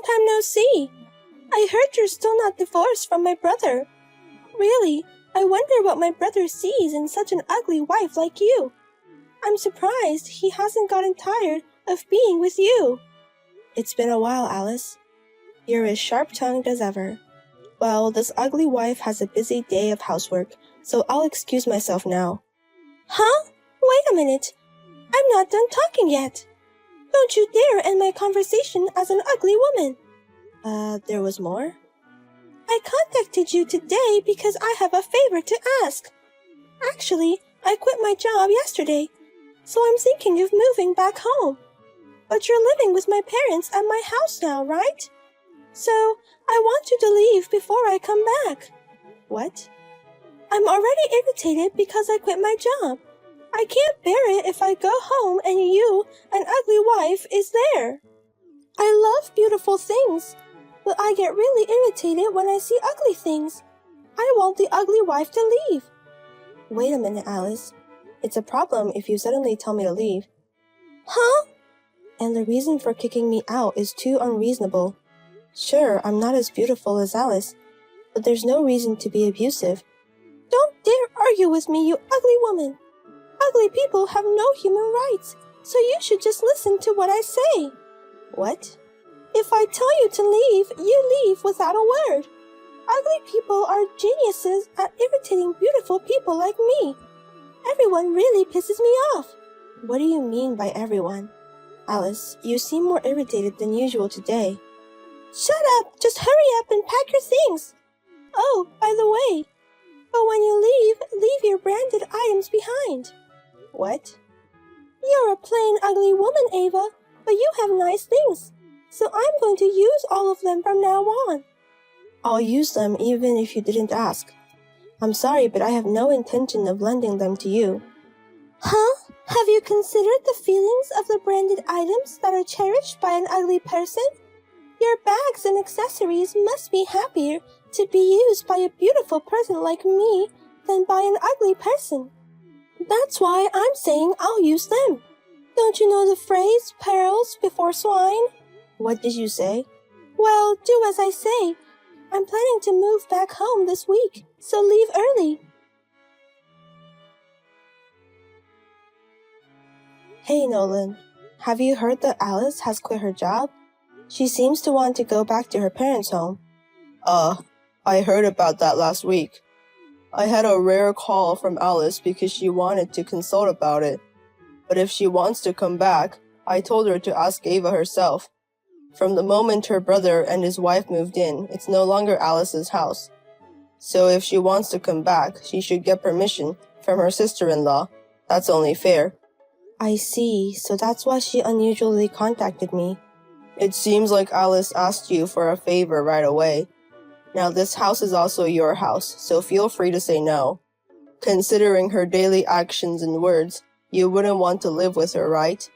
Long time no see. I heard you're still not divorced from my brother. Really, I wonder what my brother sees in such an ugly wife like you. I'm surprised he hasn't gotten tired of being with you. It's been a while, Alice. You're as sharp-tongued as ever. Well, this ugly wife has a busy day of housework, so I'll excuse myself now. Huh? Wait a minute. I'm not done talking yet. Don't you dare end my conversation as an ugly woman. There was more? I contacted you today because I have a favor to ask. Actually, I quit my job yesterday, so I'm thinking of moving back home. But you're living with my parents at my house now, right? So, I want you to leave before I come back. What? I'm already irritated because I quit my job. I can't bear it if I go home and you, an ugly wife, is there. I love beautiful things, but I get really irritated when I see ugly things. I want the ugly wife to leave. Wait a minute, Alice. It's a problem if you suddenly tell me to leave. Huh? And the reason for kicking me out is too unreasonable. Sure, I'm not as beautiful as Alice, but there's no reason to be abusive. Don't dare argue with me, you ugly woman. Ugly people have no human rights, so you should just listen to what I say. What? If I tell you to leave, you leave without a word. Ugly people are geniuses at irritating beautiful people like me. Everyone really pisses me off. What do you mean by everyone? Alice, you seem more irritated than usual today. Shut up! Just hurry up and pack your things! Oh, by the way, but when you leave your branded items behind. What? You're a plain ugly woman, Ava, but you have nice things, so I'm going to use all of them from now on. I'll use them even if you didn't ask. I'm sorry, but I have no intention of lending them to you. Huh? Have you considered the feelings of the branded items that are cherished by an ugly person? Your bags and accessories must be happier to be used by a beautiful person like me than by an ugly person. That's why I'm saying I'll use them. Don't you know the phrase, pearls before swine? What did you say? Well, do as I say. I'm planning to move back home this week, so leave early. Hey, Nolan. Have you heard that Alice has quit her job? She seems to want to go back to her parents' home. I heard about that last week. I had a rare call from Alice because she wanted to consult about it. But if she wants to come back, I told her to ask Ava herself. From the moment her brother and his wife moved in, it's no longer Alice's house. So if she wants to come back, she should get permission from her sister-in-law. That's only fair. I see, so that's why she unusually contacted me. It seems like Alice asked you for a favor right away. Now this house is also your house, so feel free to say no. Considering her daily actions and words, you wouldn't want to live with her, right?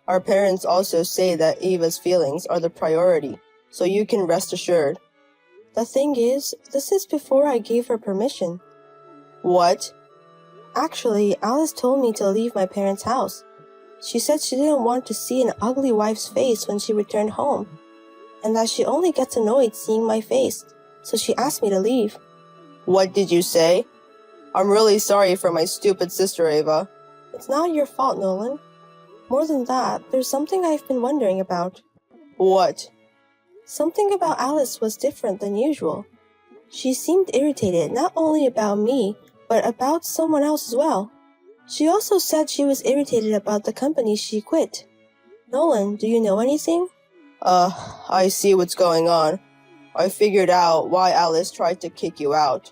Our parents also say that Ava's feelings are the priority, so you can rest assured. The thing is, this is before I gave her permission. What? Actually, Alice told me to leave my parents' house. She said she didn't want to see an ugly wife's face when she returned home, and that she only gets annoyed seeing my face, so she asked me to leave. What did you say? I'm really sorry for my stupid sister, Ava. It's not your fault, Nolan. More than that, there's something I've been wondering about. What? Something about Alice was different than usual. She seemed irritated not only about me, but about someone else as well. She also said she was irritated about the company she quit. Nolan, do you know anything? I see what's going on. I figured out why Alice tried to kick you out.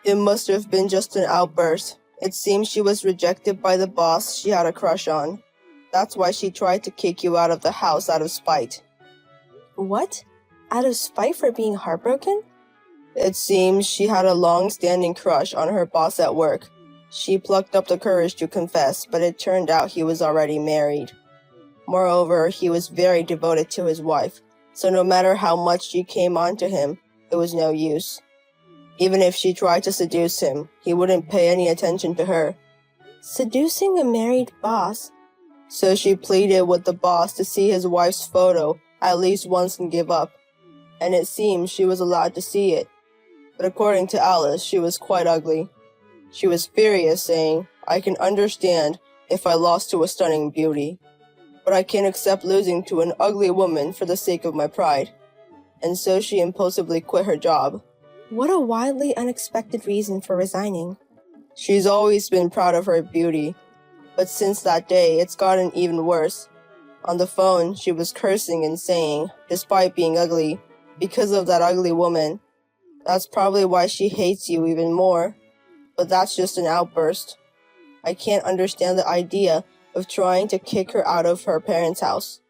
It must have been just an outburst. It seems she was rejected by the boss she had a crush on. That's why she tried to kick you out of the house out of spite. What? Out of spite for being heartbroken? It seems she had a long-standing crush on her boss at work. She plucked up the courage to confess, but it turned out he was already married. Moreover, he was very devoted to his wife, so no matter how much she came on to him, it was no use. Even if she tried to seduce him, he wouldn't pay any attention to her. Seducing a married boss? So she pleaded with the boss to see his wife's photo at least once and give up, and it seems she was allowed to see it. But according to Alice, she was quite ugly. She was furious, saying, "I can understand if I lost to a stunning beauty, but I can't accept losing to an ugly woman for the sake of my pride." And so she impulsively quit her job. What a wildly unexpected reason for resigning. She's always been proud of her beauty, but since that day, it's gotten even worse. On the phone, she was cursing and saying, despite being ugly, because of that ugly woman. That's probably why she hates you even more. But that's just an outburst. I can't understand the idea of trying to kick her out of her parents' house.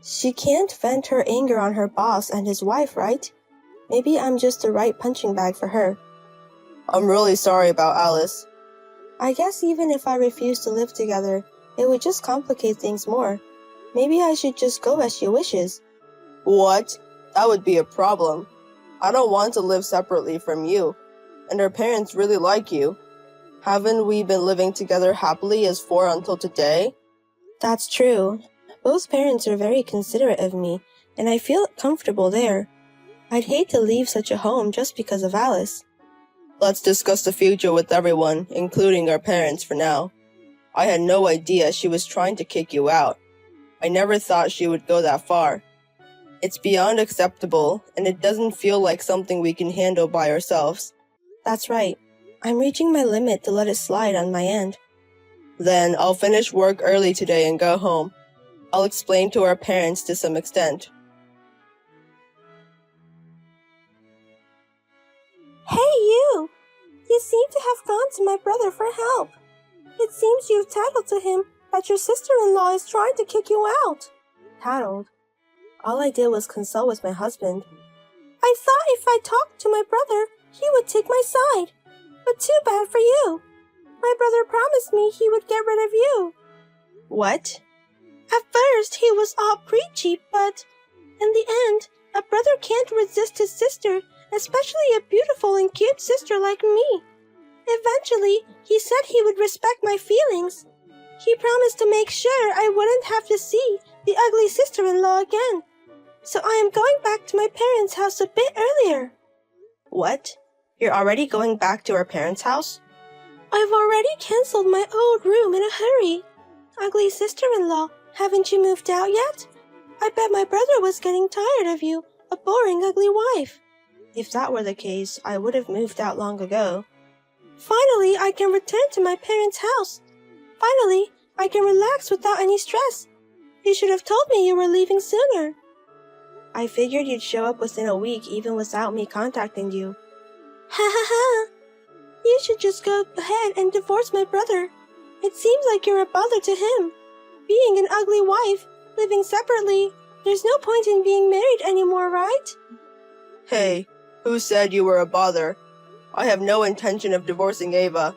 She can't vent her anger on her boss and his wife, right? Maybe I'm just the right punching bag for her. I'm really sorry about Alice. I guess even if I refuse to live together, it would just complicate things more. Maybe I should just go as she wishes. What? That would be a problem. I don't want to live separately from you, and our parents really like you. Haven't we been living together happily as four until today? That's true. Both parents are very considerate of me, and I feel comfortable there. I'd hate to leave such a home just because of Alice. Let's discuss the future with everyone, including our parents for now. I had no idea she was trying to kick you out. I never thought she would go that far. It's beyond acceptable, and it doesn't feel like something we can handle by ourselves. That's right. I'm reaching my limit to let it slide on my end. Then I'll finish work early today and go home. I'll explain to our parents to some extent. Hey, you! You seem to have gone to my brother for help. It seems you've tattled to him that your sister-in-law is trying to kick you out. Tattled? All I did was consult with my husband. I thought if I talked to my brother, he would take my side. But too bad for you. My brother promised me he would get rid of you. What? At first, he was all preachy, but in the end, a brother can't resist his sister, especially a beautiful and cute sister like me. Eventually, he said he would respect my feelings. He promised to make sure I wouldn't have to see the ugly sister-in-law again. So I am going back to my parents' house a bit earlier. What? You're already going back to our parents' house? I've already canceled my old room in a hurry. Ugly sister-in-law, haven't you moved out yet? I bet my brother was getting tired of you, a boring, ugly wife. If that were the case, I would have moved out long ago. Finally, I can return to my parents' house. Finally, I can relax without any stress. You should have told me you were leaving sooner. I figured you'd show up within a week even without me contacting you. Ha ha ha! You should just go ahead and divorce my brother. It seems like you're a bother to him. Being an ugly wife, living separately, there's no point in being married anymore, right? Hey, who said you were a bother? I have no intention of divorcing Ava,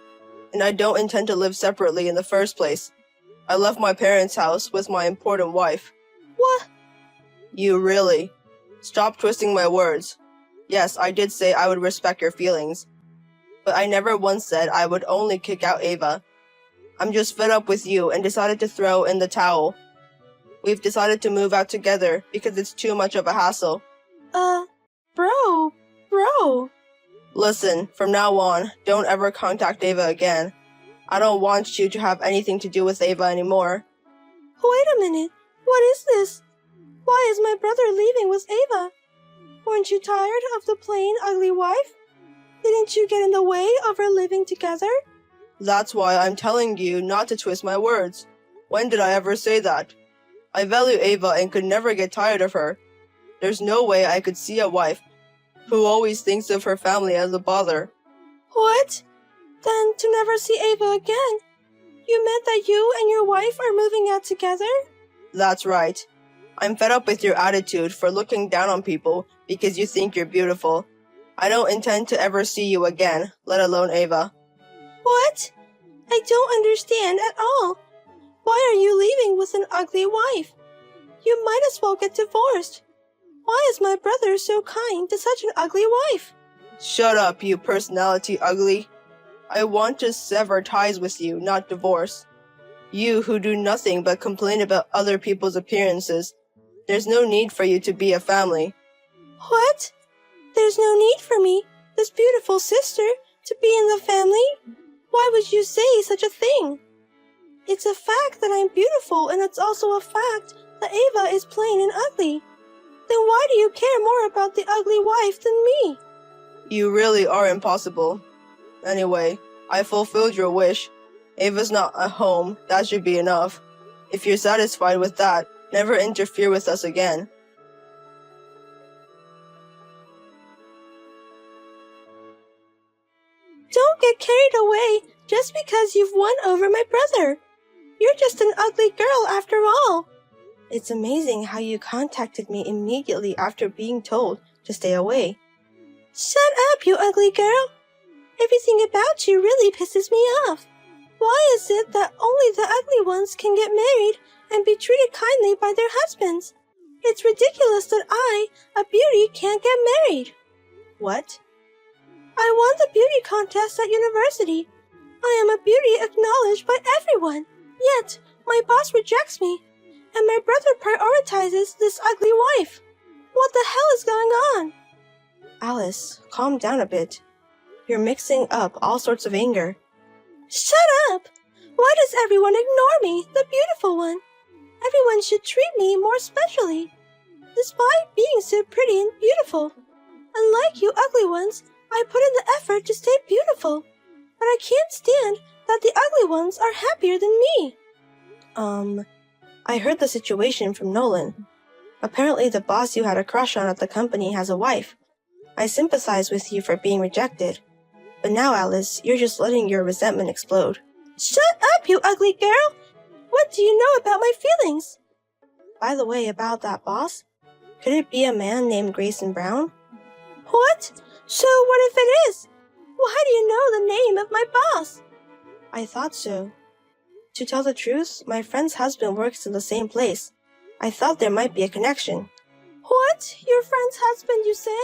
and I don't intend to live separately in the first place. I left my parents' house with my important wife. What? You really? Stop twisting my words. Yes, I did say I would respect your feelings, but I never once said I would only kick out Ava. I'm just fed up with you and decided to throw in the towel. We've decided to move out together because it's too much of a hassle. Bro. Listen, from now on, don't ever contact Ava again. I don't want you to have anything to do with Ava anymore. Wait a minute. What is this? Why is my brother leaving with Ava? Weren't you tired of the plain, ugly wife? Didn't you get in the way of our living together? That's why I'm telling you not to twist my words. When did I ever say that? I value Ava and could never get tired of her. There's no way I could see a wife who always thinks of her family as a bother. What? Then to never see Ava again? You meant that you and your wife are moving out together? That's right. I'm fed up with your attitude for looking down on people because you think you're beautiful. I don't intend to ever see you again, let alone Ava. What? I don't understand at all. Why are you leaving with an ugly wife? You might as well get divorced. Why is my brother so kind to such an ugly wife? Shut up, you personality ugly. I want to sever ties with you, not divorce. You who do nothing but complain about other people's appearances. There's no need for you to be a family. What? There's no need for me, this beautiful sister, to be in the family? Why would you say such a thing? It's a fact that I'm beautiful, and it's also a fact that Ava is plain and ugly. Then why do you care more about the ugly wife than me? You really are impossible. Anyway, I fulfilled your wish. Ava's not at home, that should be enough. If you're satisfied with that, never interfere with us again. Don't get carried away just because you've won over my brother. You're just an ugly girl after all. It's amazing how you contacted me immediately after being told to stay away. Shut up, you ugly girl. Everything about you really pisses me off. Why is it that only the ugly ones can get married and be treated kindly by their husbands? It's ridiculous that I, a beauty, can't get married. What? I won the beauty contest at university. I am a beauty acknowledged by everyone. Yet, my boss rejects me, and my brother prioritizes this ugly wife. What the hell is going on? Alice, calm down a bit. You're mixing up all sorts of anger. Shut up! Why does everyone ignore me, the beautiful one? Everyone should treat me more specially. Despite being so pretty and beautiful. Unlike you ugly ones, I put in the effort to stay beautiful. But I can't stand that the ugly ones are happier than me. I heard the situation from Nolan. Apparently the boss you had a crush on at the company has a wife. I sympathize with you for being rejected. But now, Alice, you're just letting your resentment explode. Shut up, you ugly girl! What do you know about my feelings? By the way, about that boss, could it be a man named Grayson Brown? What? So what if it is? Why do you know the name of my boss? I thought so. To tell the truth, my friend's husband works in the same place. I thought there might be a connection. What? Your friend's husband, you say?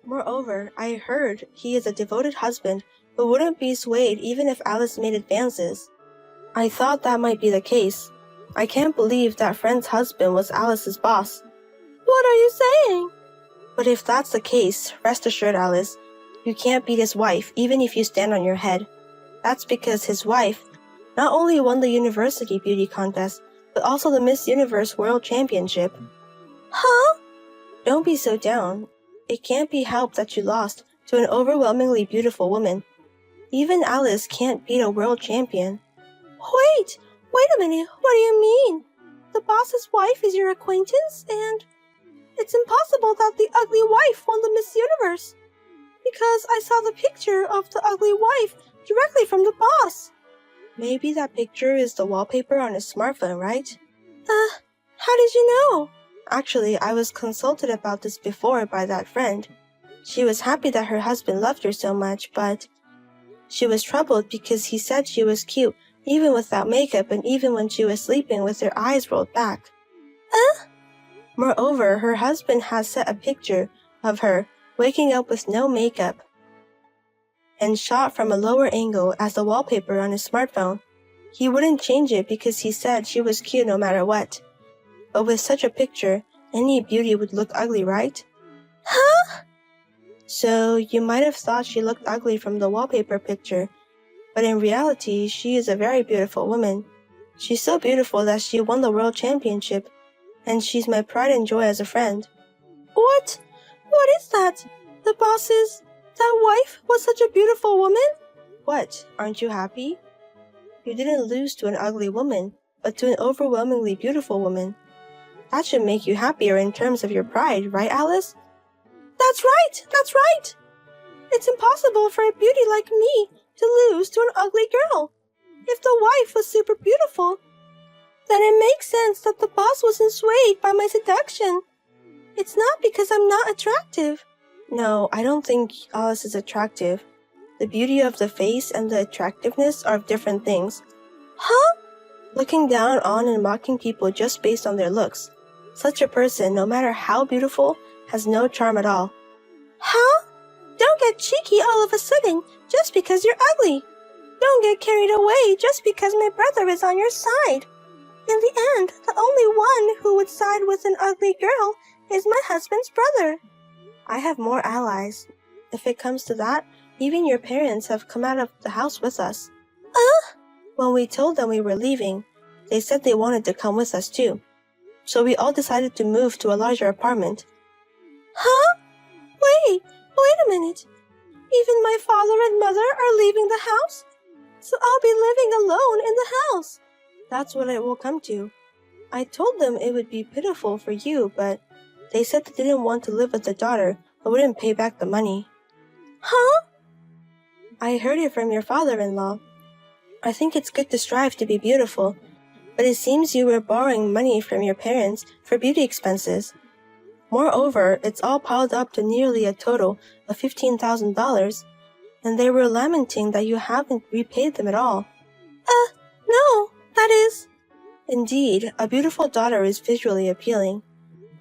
Moreover, I heard he is a devoted husband who wouldn't be swayed even if Alice made advances. I thought that might be the case. I can't believe that friend's husband was Alice's boss. What are you saying? But if that's the case, rest assured, Alice, you can't beat his wife even if you stand on your head. That's because his wife not only won the university beauty contest, but also the Miss Universe World Championship. Huh? Don't be so down. It can't be helped that you lost to an overwhelmingly beautiful woman. Even Alice can't beat a world champion. Wait a minute, what do you mean? The boss's wife is your acquaintance, and it's impossible that the ugly wife won the Miss Universe. Because I saw the picture of the ugly wife directly from the boss. Maybe that picture is the wallpaper on his smartphone, right? How did you know? Actually, I was consulted about this before by that friend. She was happy that her husband loved her so much, but she was troubled because he said she was cute even without makeup and even when she was sleeping with her eyes rolled back. Moreover, her husband has set a picture of her waking up with no makeup and shot from a lower angle as the wallpaper on his smartphone. He wouldn't change it because he said she was cute no matter what. But with such a picture, any beauty would look ugly, right? Huh? So, you might have thought she looked ugly from the wallpaper picture, but in reality, she is a very beautiful woman. She's so beautiful that she won the world championship, and she's my pride and joy as a friend. What? What is that? The boss's... that wife was such a beautiful woman? What, aren't you happy? You didn't lose to an ugly woman, but to an overwhelmingly beautiful woman. That should make you happier in terms of your pride, right, Alice? That's right! It's impossible for a beauty like me to lose to an ugly girl. If the wife was super beautiful, then it makes sense that the boss wasn't swayed by my seduction. It's not because I'm not attractive. No, I don't think Alice is attractive. The beauty of the face and the attractiveness are different things. Huh? Looking down on and mocking people just based on their looks. Such a person, no matter how beautiful, has no charm at all. Huh? Don't get cheeky all of a sudden just because you're ugly. Don't get carried away just because my brother is on your side. In the end, the only one who would side with an ugly girl is my husband's brother. I have more allies. If it comes to that, even your parents have come out of the house with us. When we told them we were leaving, they said they wanted to come with us too. So we all decided to move to a larger apartment. Huh? Wait a minute. Even my father and mother are leaving the house? So I'll be living alone in the house. That's what it will come to. I told them it would be pitiful for you, but they said they didn't want to live with the daughter but wouldn't pay back the money. Huh? I heard it from your father-in-law. I think it's good to strive to be beautiful, but it seems you were borrowing money from your parents for beauty expenses. Moreover, it's all piled up to nearly a total of $15,000, and they were lamenting that you haven't repaid them at all. No, that is... Indeed, a beautiful daughter is visually appealing,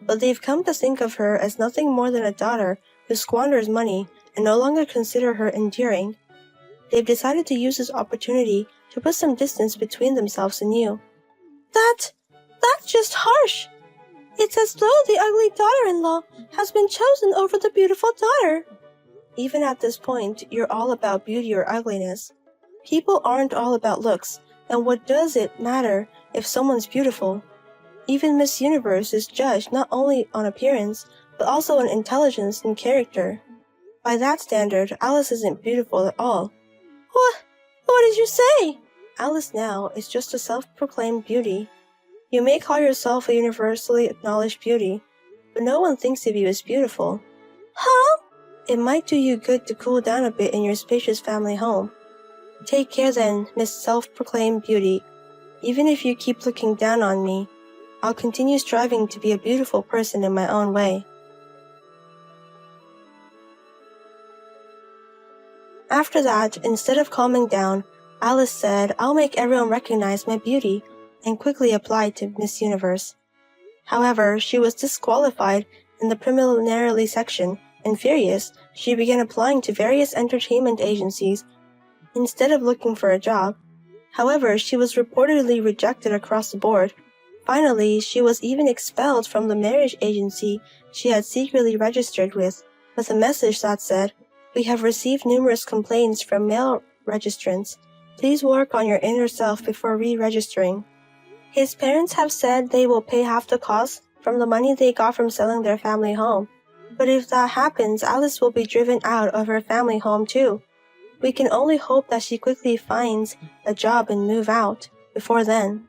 but they've come to think of her as nothing more than a daughter who squanders money and no longer consider her endearing. They've decided to use this opportunity to put some distance between themselves and you. That's just harsh. It's as though the ugly daughter-in-law has been chosen over the beautiful daughter. Even at this point, you're all about beauty or ugliness. People aren't all about looks, and what does it matter if someone's beautiful? Even Miss Universe is judged not only on appearance, but also on intelligence and character. By that standard, Alice isn't beautiful at all. What did you say? Alice now is just a self-proclaimed beauty. You may call yourself a universally acknowledged beauty, but no one thinks of you as beautiful. Huh? It might do you good to cool down a bit in your spacious family home. Take care then, Miss Self-Proclaimed Beauty. Even if you keep looking down on me, I'll continue striving to be a beautiful person in my own way. After that, instead of calming down, Alice said, I'll make everyone recognize my beauty, and quickly applied to Miss Universe. However, she was disqualified in the preliminary section, and furious, she began applying to various entertainment agencies instead of looking for a job. However, she was reportedly rejected across the board. Finally, she was even expelled from the marriage agency she had secretly registered with a message that said, We have received numerous complaints from male registrants. Please work on your inner self before re-registering. His parents have said they will pay half the cost from the money they got from selling their family home. But if that happens, Alice will be driven out of her family home too. We can only hope that she quickly finds a job and move out before then.